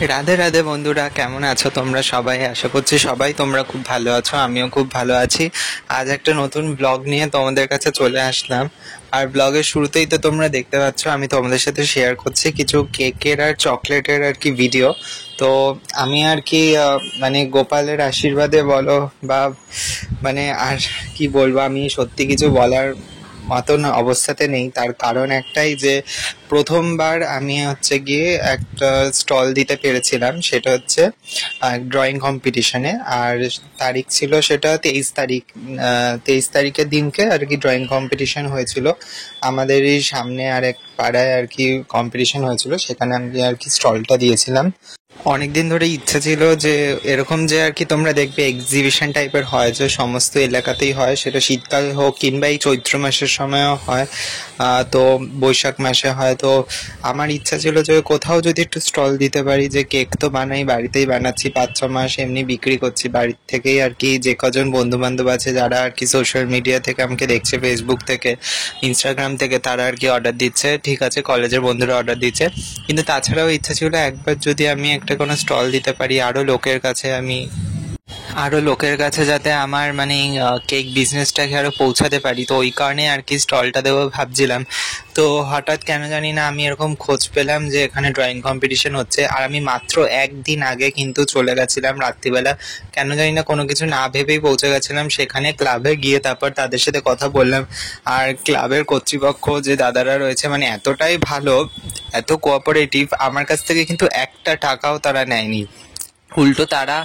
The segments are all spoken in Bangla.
রাধে রাধে বন্ধুরা, কেমন আছো তোমরা সবাই? আশা করছি সবাই তোমরা খুব ভালো আছো, আমিও খুব ভালো আছি। আজ একটা নতুন ব্লগ নিয়ে তোমাদের কাছে চলে আসলাম। আর ব্লগের শুরুতেই তো তোমরা দেখতে পাচ্ছ আমি তোমাদের সাথে শেয়ার করছি কিছু কেকের আর চকলেটের আর কি ভিডিও। তো আমি আর কি মানে গোপালের আশীর্বাদে বলো বা মানে আর কি বলবো, আমি সত্যি কিছু বলার মতন অবস্থাতে নেই। তার কারণ একটাই যে প্রথমবার আমি হচ্ছে গিয়ে একটা স্টল দিতে পেরেছিলাম, সেটা হচ্ছে ড্রয়িং কম্পিটিশনে। আর তারিখ ছিল সেটা 23 তারিখ। 23 তারিখের দিনকে আর কি ড্রয়িং কম্পিটিশন হয়েছিল আমাদের এই সামনে আর এক পাড়ায় আর কি। কম্পিটিশন হয়েছিল, সেখানে আমি আর কি স্টলটা দিয়েছিলাম। অনেকদিন ধরে ইচ্ছা ছিল যে এরকম যে আর কি তোমরা দেখবে এক্সিবিশন টাইপের হয়, যে সমস্ত এলাকাতেই হয়, সেটা শীতকাল হোক কিংবা এই চৈত্র মাসের সময়ও হয়, তো বৈশাখ মাসে হয়। তো আমার ইচ্ছা ছিল যে কোথাও যদি একটু স্টল দিতে পারি, যে কেক তো বানাই, বাড়িতেই বানাচ্ছি, 5-6 মাস এমনি বিক্রি করছি বাড়ির থেকেই আর কি। যে কজন বন্ধু বান্ধব আছে যারা আর কি সোশ্যাল মিডিয়া থেকে আমাকে দেখছে, ফেসবুক থেকে, ইনস্টাগ্রাম থেকে, তারা আর কি অর্ডার দিচ্ছে, ঠিক আছে, কলেজের বন্ধুরা অর্ডার দিচ্ছে। কিন্তু তাছাড়াও ইচ্ছা ছিল একবার যদি আমি একটা কোনো স্টল দিতে পারি, আরো লোকের কাছে যাতে আমার মানে কেক বিজনেসটাকে আরো পৌঁছাতে পারি। তো ওই কারণে আর কি স্টলটা দেবো ভাবছিলাম। তো হঠাৎ কেন জানি না আমি এরকম খোঁজ পেলাম যে এখানে ড্রয়িং কম্পিটিশন হচ্ছে। আর আমি মাত্র একদিন আগে কিন্তু চলে গেছিলাম রাত্রিবেলা, কেন জানি না কোনো কিছু না ভেবেই পৌঁছে গেছিলাম সেখানে। ক্লাবে গিয়ে তারপর তাদের সাথে কথা বললাম। আর ক্লাবের কর্তৃপক্ষ যে দাদারা রয়েছে মানে এতটাই ভালো, এত কোঅপারেটিভ, আমার কাছ থেকে কিন্তু একটা টাকাও তারা নেয়নি। উল্টো তারা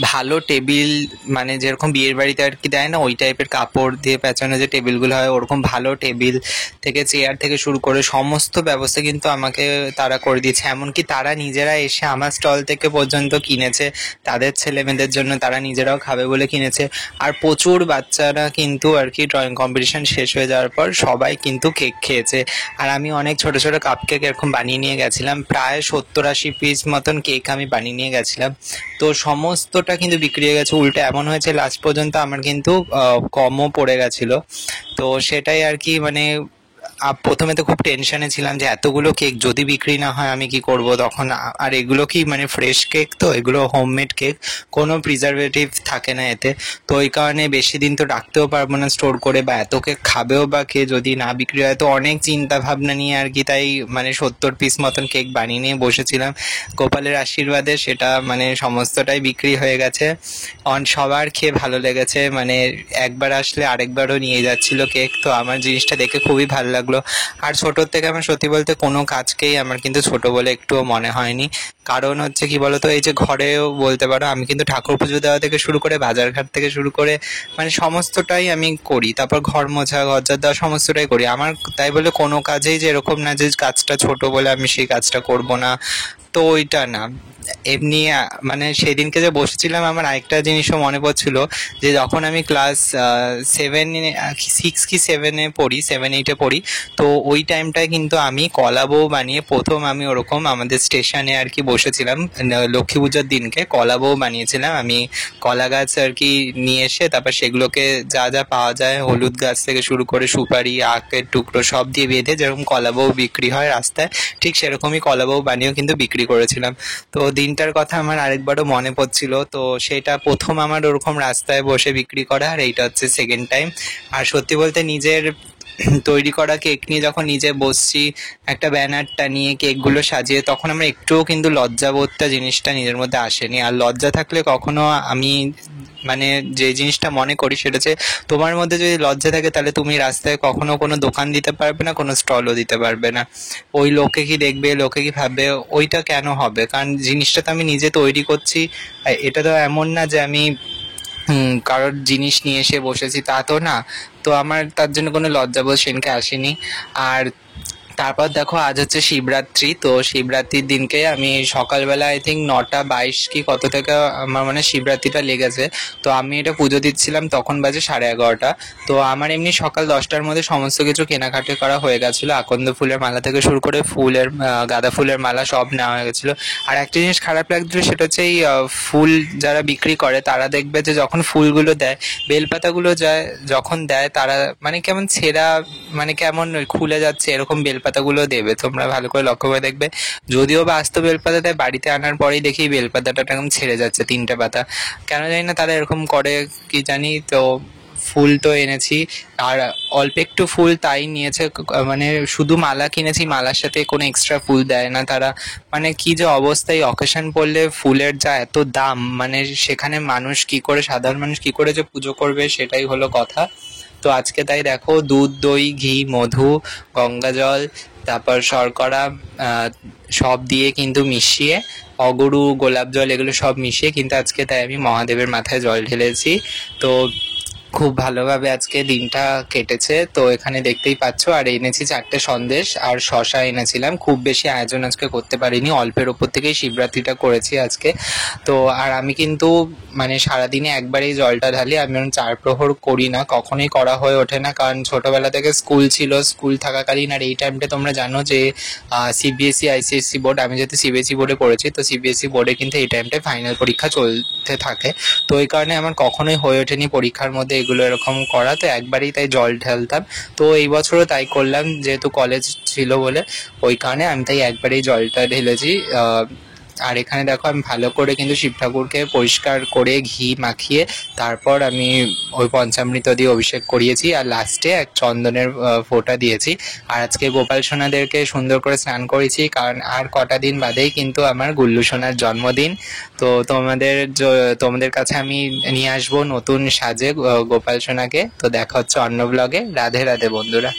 ভালো টেবিল, মানে যেরকম বিয়ের বাড়িতে আর কি দেয় না, ওই টাইপের কাপড় দিয়ে পেঁচানো যে টেবিলগুলো হয়, ওরকম ভালো টেবিল থেকে চেয়ার থেকে শুরু করে সমস্ত ব্যবস্থা কিন্তু আমাকে তারা করে দিয়েছে। এমনকি তারা নিজেরা এসে আমার স্টল থেকে পর্যন্ত কিনেছে, তাদের ছেলে মেয়েদের জন্য তারা নিজেরাও খাবে বলে কিনেছে। আর প্রচুর বাচ্চারা কিন্তু আর কি ড্রয়িং কম্পিটিশন শেষ হয়ে যাওয়ার পর সবাই কিন্তু কেক খেয়েছে। আর আমি অনেক ছোট ছোট কাপ কেক এরকম বানিয়ে নিয়ে গেছিলাম, প্রায় 70-80 পিস মতন কেক আমি বানিয়ে নিয়ে গেছিলাম। তো সমস্তটা কিন্তু বিক্রি হয়ে গেছে। উল্টে এমন হয়েছে লাস্ট পর্যন্ত আমার কিন্তু কমও পড়ে গেছিল। তো সেটাই আর কি, মানে প্রথমে তো খুব টেনশনে ছিলাম যে এতগুলো কেক যদি বিক্রি না হয় আমি কি করব তখন। আর এগুলো কি মানে ফ্রেশ কেক, তো এগুলো হোমমেড কেক, কোনো প্রিজারভেটিভ থাকে না এতে। তো ওই কারণে বেশি দিন তো রাখতেও পারবো না স্টোর করে, বা এত কেক খাবেও বা কে যদি না বিক্রি হয়। তো অনেক চিন্তা ভাবনা নিয়ে আর কি তাই মানে 70 পিস মতন কেক বানিয়ে নিয়ে বসেছিলাম। গোপালের আশীর্বাদে সেটা মানে সমস্তটাই বিক্রি হয়ে গেছে। সবার খেয়ে ভালো লেগেছে, মানে একবার আসলে আরেকবারও নিয়ে যাচ্ছিল কেক। তো আমার জিনিসটা দেখে খুবই ভালো লাগলো। আর ছোটোর থেকে আমার সত্যি বলতে কোনো কাজকেই আমার কিন্তু ছোট বলে একটুও মনে হয়নি। কারণ হচ্ছে কি বলতো, এই যে ঘরেও বলতে পারো আমি কিন্তু ঠাকুর পুজো দেওয়া থেকে শুরু করে বাজারঘাট থেকে শুরু করে মানে সমস্তটাই আমি করি। তারপর ঘর মোছা, ঘর ঝাড় দেওয়া সমস্তটাই করি আমার। তাই বলে কোনো কাজেই যে এরকম না যে কাজটা ছোট বলে আমি সেই কাজটা করব না, তো ওইটা না। এমনি মানে সেদিনকে যে বসেছিলাম আমার আরেকটা জিনিসও মনে পড়ছিল, যে যখন আমি ক্লাস 6 কি 7-এ পড়ি, 7-8-এ পড়ি, তো ওই টাইমটায় কিন্তু আমি কলা বউ বানিয়ে প্রথম আমি ওরকম আমাদের স্টেশনে আর কি বসেছিলাম। লক্ষ্মী পুজোর দিনকে কলা বউ বানিয়েছিলাম আমি। কলা গাছ আর কি নিয়ে এসে তারপর সেগুলোকে যা যা পাওয়া যায়, হলুদ গাছ থেকে শুরু করে সুপারি, আখের টুকরো সব দিয়ে বেঁধে যেরকম কলা বউ বিক্রি হয় রাস্তায়, ঠিক সেরকমই কলা বউ বানিয়েও কিন্তু বিক্রি করেছিলাম। তো দিনটার কথা আমার আরেকবারও মনে পড়ছিল। তো সেটা প্রথম আমার ওরকম রাস্তায় বসে বিক্রি করা, আর এইটা হচ্ছে সেকেন্ড টাইম। আর সত্যি বলতে নিজের তৈরি করা কেক নিয়ে যখন নিজে বসছি, একটা ব্যানারটা নিয়ে কেকগুলো সাজিয়ে, তখন আমার একটুও কিন্তু লজ্জাবোধটা জিনিসটা নিজের মধ্যে আসেনি। আর লজ্জা থাকলে কখনো আমি মানে যে জিনিসটা মনে করি সেটা হচ্ছে, তোমার মধ্যে যদি লজ্জা থাকে তাহলে তুমি রাস্তায় কখনো কোনো দোকান দিতে পারবে না, কোনো স্টলও দিতে পারবে না। ওই লোকে কি দেখবে, লোকে কি ভাববে, ওইটা কেন হবে? কারণ জিনিসটা তো আমি নিজে তৈরি করছি। এটা তো এমন না যে আমি কারোর জিনিস নিয়ে এসে বসেছি, তা তো না। তো আমার তার জন্য কোনো লজ্জাবোধ সেদিনকে আসেনি। আর তারপর দেখো আজ হচ্ছে শিবরাত্রি। তো শিবরাত্রির দিনকে আমি সকালবেলা আই থিঙ্ক 9:22 কি কত থেকে আমার মানে শিবরাত্রিটা লেগেছে। তো আমি এটা পুজো দিচ্ছিলাম, তখন বাজে 11:30। তো আমার এমনি সকাল 10টার মধ্যে সমস্ত কিছু কেনাকাটি করা হয়ে গেছিলো। আকন্দ ফুলের মালা থেকে শুরু করে ফুলের গাঁদা ফুলের মালা সব নেওয়া হয়ে গেছিলো। আর একটা জিনিস খারাপ লাগছিল, সেটা হচ্ছে এই ফুল যারা বিক্রি করে তারা দেখবে যে যখন ফুলগুলো দেয়, বেলপাতাগুলো যায় যখন দেয়, তারা মানে কেমন ছেঁড়া, মানে কেমন খুলে যাচ্ছে এরকম বেলপাতা বেলপাতাগুলো দেবে, তোমরা ভালো করে লক্ষ্য করে দেখবে। যদিও বা আস্ত বেলপাতা দেয়, বাড়িতে আনার পরেই দেখি বেলপাতাটা এরকম ছেড়ে যাচ্ছে 3টে পাতা। কেন জানি না তারা এরকম করে কি জানি। তো ফুল তো এনেছি, আর অল্প একটু ফুল তাই নিয়েছে, মানে শুধু মালা কিনেছি, মালার সাথে কোনো এক্সট্রা ফুল দেয় না তারা। মানে কি যে অবস্থা, এই অকেশন পড়লে ফুলের যা এত দাম, মানে সেখানে মানুষ কি করে, সাধারণ মানুষ কি করে যে পুজো করবে সেটাই হলো কথা। তো আজকে তাই দেখো দুধ, দই, ঘি, মধু, গঙ্গা জল, তারপর শর্করা, সব দিয়ে কিন্তু মিশিয়ে, অগরু, গোলাপ জল, এগুলো সব মিশিয়ে কিন্তু আজকে তাই আমি মহাদেবের মাথায় জল ঢেলেছি। তো খুব ভালোভাবে আজকে দিনটা কেটেছে। তো এখানে দেখতেই পাচ্ছ, আর এনেছি 4টে সন্দেশ আর শশা এনেছিলাম। খুব বেশি আয়োজন আজকে করতে পারিনি, অল্পের ওপর থেকেই শিবরাত্রিটা করেছি আজকে। তো আর আমি কিন্তু মানে সারাদিনে একবারেই জলটা ঢালি, আমি 4 প্রহর করি না, কখনোই করা হয়ে ওঠে না, কারণ ছোটবেলা থেকে স্কুল ছিল, স্কুল থাকাকালীন আর এই টাইমটা তোমরা জানো যে সিবিএসই আইসিএসসি বোর্ড, আমি যেহেতু সিবিএসই বোর্ডে পড়েছি, তো সিবিএসই বোর্ডে কিন্তু এই টাইমটায় ফাইনাল পরীক্ষা চলতে থাকে। তো এই কারণে আমার কখনোই হয়ে ওঠেনি পরীক্ষার মধ্যে এগুলো এরকম করা, তো একবারেই তাই জল ঢালতাম। তো এই বছরও তাই করলাম, যেহেতু কলেজ ছিল বলে, ওই কারণে আমি তাই একবারেই জলটা ঢেলেছি। আর এখানে দেখো আমি ভালো করে কিন্তু শিব ঠাকুরকে পরিষ্কার করে ঘি মাখিয়ে তারপর আমি ওই পঞ্চামৃত দিয়ে অভিষেক করিয়েছি, আর লাস্টে এক চন্দনের ফোঁটা দিয়েছি। আর আজকে গোপাল সোনাদেরকে সুন্দর করে স্নান করেছি, কারণ আর কটা দিন বাদেই কিন্তু আমার গুল্লু সোনার জন্মদিন। তো তোমাদের কাছে আমি নিয়ে আসবো নতুন সাজে গোপাল সোনাকে। তো দেখা হচ্ছে অন্য ব্লগে। রাধে রাধে বন্ধুরা।